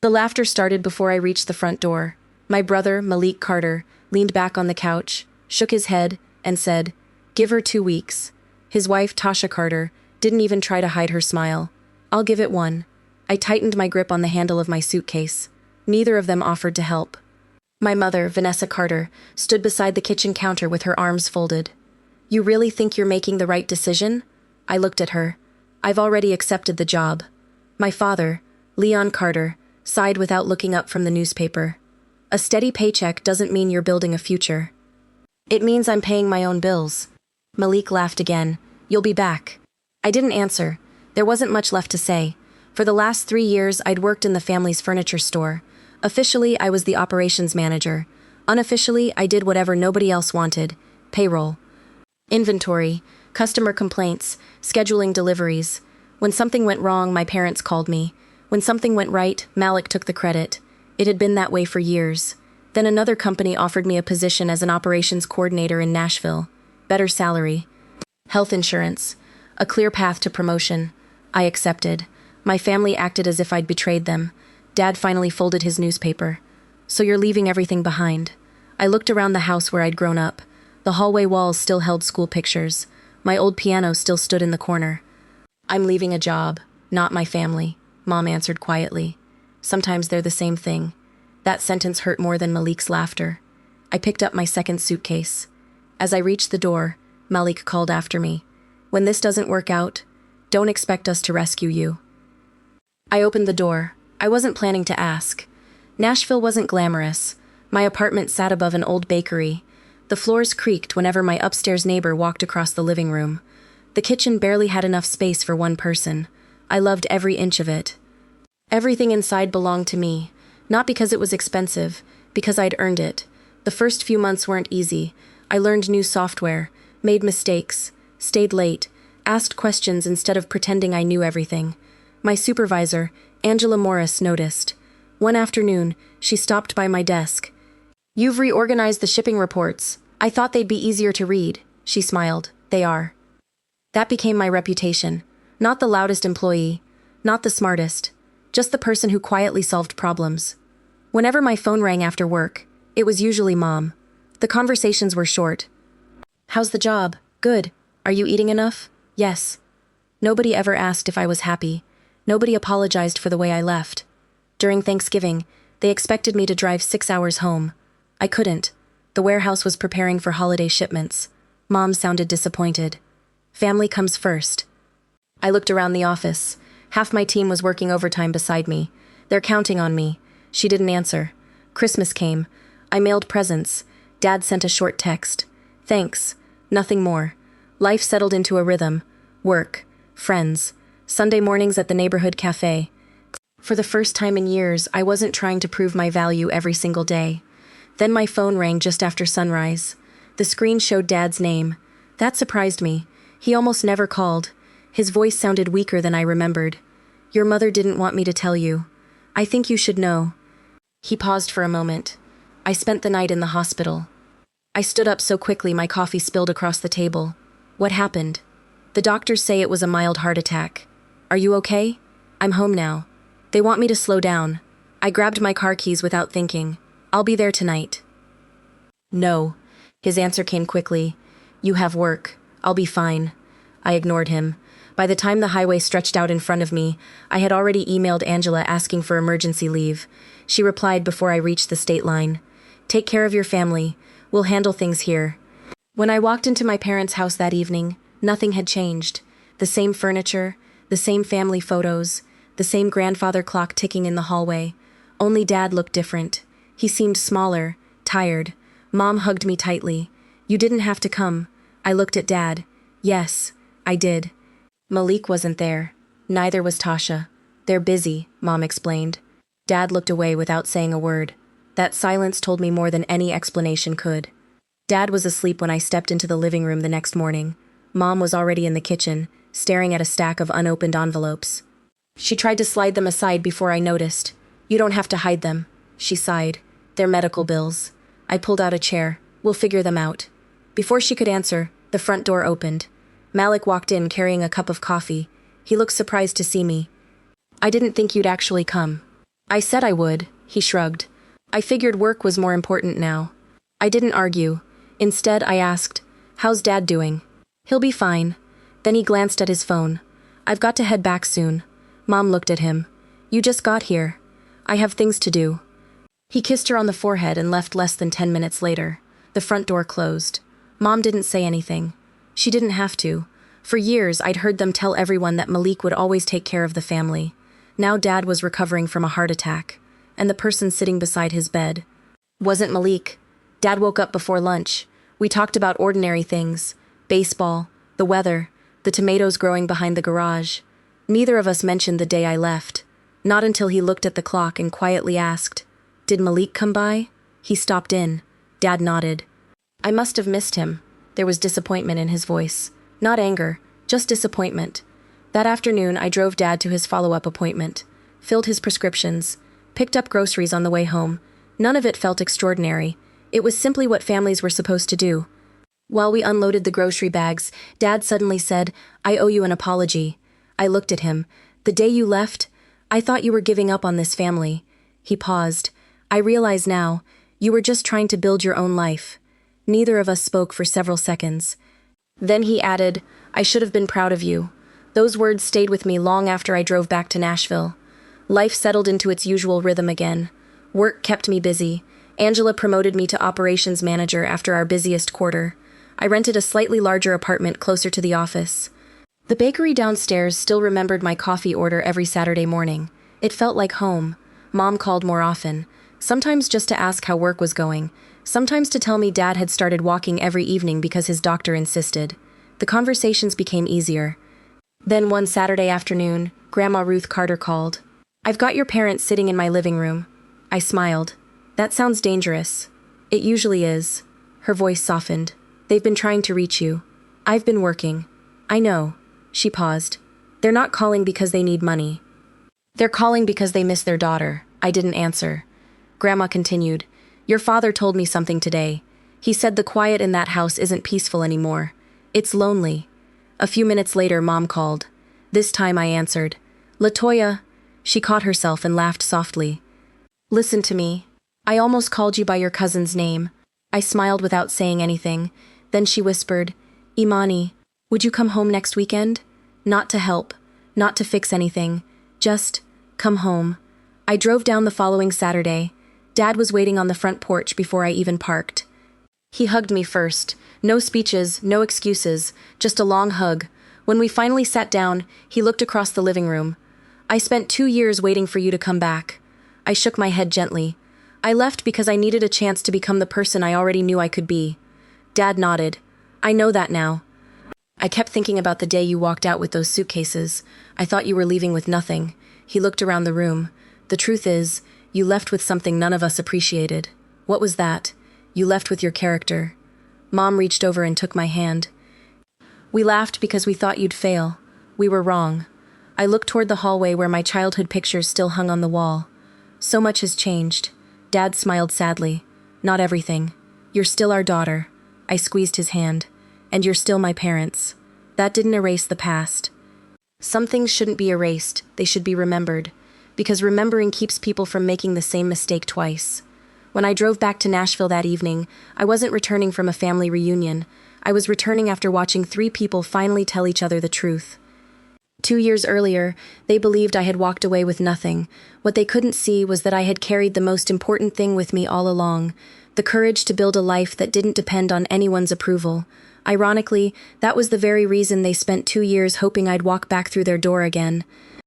The laughter started before I reached the front door. My brother, Malik Carter, leaned back on the couch, shook his head, and said, "Give her 2 weeks." His wife, Tasha Carter, didn't even try to hide her smile. "I'll give it 1." I tightened my grip on the handle of my suitcase. Neither of them offered to help. My mother, Vanessa Carter, stood beside the kitchen counter with her arms folded. "You really think you're making the right decision?" I looked at her. "I've already accepted the job." My father, Leon Carter, sighed without looking up from the newspaper. "A steady paycheck doesn't mean you're building a future. It means I'm paying my own bills." Malik laughed again. "You'll be back." I didn't answer. There wasn't much left to say. For the last 3 years, I'd worked in the family's furniture store. Officially, I was the operations manager. Unofficially, I did whatever nobody else wanted. Payroll, inventory, customer complaints, scheduling deliveries. When something went wrong, my parents called me. When something went right, Malik took the credit. It had been that way for years. Then another company offered me a position as an operations coordinator in Nashville. Better salary, health insurance, a clear path to promotion. I accepted. My family acted as if I'd betrayed them. Dad finally folded his newspaper. "So you're leaving everything behind." I looked around the house where I'd grown up. The hallway walls still held school pictures. My old piano still stood in the corner. "I'm leaving a job, not my family," Mom answered quietly. "Sometimes they're the same thing." That sentence hurt more than Malik's laughter. I picked up my second suitcase. As I reached the door, Malik called after me. "When this doesn't work out, don't expect us to rescue you." I opened the door. I wasn't planning to ask. Nashville wasn't glamorous. My apartment sat above an old bakery. The floors creaked whenever my upstairs neighbor walked across the living room. The kitchen barely had enough space for one person. I loved every inch of it. Everything inside belonged to me, not because it was expensive, because I'd earned it. The first few months weren't easy. I learned new software, made mistakes, stayed late, asked questions instead of pretending I knew everything. My supervisor, Angela Morris, noticed. One afternoon, she stopped by my desk. "You've reorganized the shipping reports. I thought they'd be easier to read." She smiled. "They are." That became my reputation. Not the loudest employee, not the smartest, just the person who quietly solved problems. Whenever my phone rang after work, it was usually Mom. The conversations were short. "How's the job?" "Good." "Are you eating enough?" "Yes." Nobody ever asked if I was happy. Nobody apologized for the way I left. During Thanksgiving, they expected me to drive 6 hours home. I couldn't. The warehouse was preparing for holiday shipments. Mom sounded disappointed. Family comes first. I looked around the office. Half my team was working overtime beside me. They're counting on me. She didn't answer. Christmas came. I mailed presents. Dad sent a short text. "Thanks." Nothing more. Life settled into a rhythm. Work. Friends. Sunday mornings at the neighborhood cafe. For the first time in years, I wasn't trying to prove my value every single day. Then my phone rang just after sunrise. The screen showed Dad's name. That surprised me. He almost never called. His voice sounded weaker than I remembered. "Your mother didn't want me to tell you. I think you should know." He paused for a moment. "I spent the night in the hospital." I stood up so quickly my coffee spilled across the table. "What happened?" "The doctors say it was a mild heart attack." "Are you okay?" "I'm home now. They want me to slow down." I grabbed my car keys without thinking. "I'll be there tonight." "No." His answer came quickly. "You have work. I'll be fine." I ignored him. By the time the highway stretched out in front of me, I had already emailed Angela asking for emergency leave. She replied before I reached the state line. "Take care of your family. We'll handle things here." When I walked into my parents' house that evening, nothing had changed. The same furniture, the same family photos, the same grandfather clock ticking in the hallway. Only Dad looked different. He seemed smaller, tired. Mom hugged me tightly. "You didn't have to come." I looked at Dad. "Yes, I did." Malik wasn't there. Neither was Tasha. "They're busy," Mom explained. Dad looked away without saying a word. That silence told me more than any explanation could. Dad was asleep when I stepped into the living room the next morning. Mom was already in the kitchen, staring at a stack of unopened envelopes. She tried to slide them aside before I noticed. "You don't have to hide them," she sighed. "They're medical bills." I pulled out a chair. "We'll figure them out." Before she could answer, the front door opened. Malik walked in carrying a cup of coffee. He looked surprised to see me. "I didn't think you'd actually come." I said I would, he shrugged. I figured work was more important now. I didn't argue. Instead, I asked, "How's Dad doing?" "He'll be fine." Then he glanced at his phone. "I've got to head back soon." Mom looked at him. "You just got here." "I have things to do." He kissed her on the forehead and left less than 10 minutes later. The front door closed. Mom didn't say anything. She didn't have to. For years, I'd heard them tell everyone that Malik would always take care of the family. Now Dad was recovering from a heart attack, and the person sitting beside his bed wasn't Malik. Dad woke up before lunch. We talked about ordinary things: baseball, the weather, the tomatoes growing behind the garage. Neither of us mentioned the day I left. Not until he looked at the clock and quietly asked, "Did Malik come by?" He stopped in. Dad nodded. I must have missed him. There was disappointment in his voice. Not anger, just disappointment. That afternoon, I drove Dad to his follow-up appointment, filled his prescriptions, picked up groceries on the way home. None of it felt extraordinary. It was simply what families were supposed to do. While we unloaded the grocery bags, Dad suddenly said, "I owe you an apology." I looked at him. "The day you left, I thought you were giving up on this family." He paused. "I realize now, you were just trying to build your own life." Neither of us spoke for several seconds. Then he added, "I should have been proud of you." Those words stayed with me long after I drove back to Nashville. Life settled into its usual rhythm again. Work kept me busy. Angela promoted me to operations manager after our busiest quarter. I rented a slightly larger apartment closer to the office. The bakery downstairs still remembered my coffee order every Saturday morning. It felt like home. Mom called more often, sometimes just to ask how work was going, sometimes to tell me Dad had started walking every evening because his doctor insisted. The conversations became easier. Then one Saturday afternoon, Grandma Ruth Carter called. "I've got your parents sitting in my living room." I smiled. "That sounds dangerous." "It usually is." Her voice softened. "They've been trying to reach you." "I've been working." "I know." She paused. "They're not calling because they need money. They're calling because they miss their daughter." I didn't answer. Grandma continued. "Your father told me something today. He said the quiet in that house isn't peaceful anymore. It's lonely." A few minutes later, Mom called. This time I answered. "LaToya." She caught herself and laughed softly. "Listen to me. I almost called you by your cousin's name." I smiled without saying anything. Then she whispered, "Imani, would you come home next weekend? Not to help, not to fix anything. Just come home." I drove down the following Saturday. Dad was waiting on the front porch before I even parked. He hugged me first. No speeches, no excuses, just a long hug. When we finally sat down, he looked across the living room. "I spent 2 years waiting for you to come back." I shook my head gently. "I left because I needed a chance to become the person I already knew I could be." Dad nodded. "I know that now." "I kept thinking about the day you walked out with those suitcases. I thought you were leaving with nothing." He looked around the room. "The truth is, you left with something none of us appreciated." "What was that?" "You left with your character." Mom reached over and took my hand. "We laughed because we thought you'd fail. We were wrong." I looked toward the hallway where my childhood pictures still hung on the wall. "So much has changed." Dad smiled sadly. "Not everything. You're still our daughter." I squeezed his hand. "And you're still my parents." That didn't erase the past. Some things shouldn't be erased, they should be remembered. Because remembering keeps people from making the same mistake twice. When I drove back to Nashville that evening, I wasn't returning from a family reunion. I was returning after watching 3 people finally tell each other the truth. 2 years earlier, they believed I had walked away with nothing. What they couldn't see was that I had carried the most important thing with me all along, the courage to build a life that didn't depend on anyone's approval. Ironically, that was the very reason they spent 2 years hoping I'd walk back through their door again.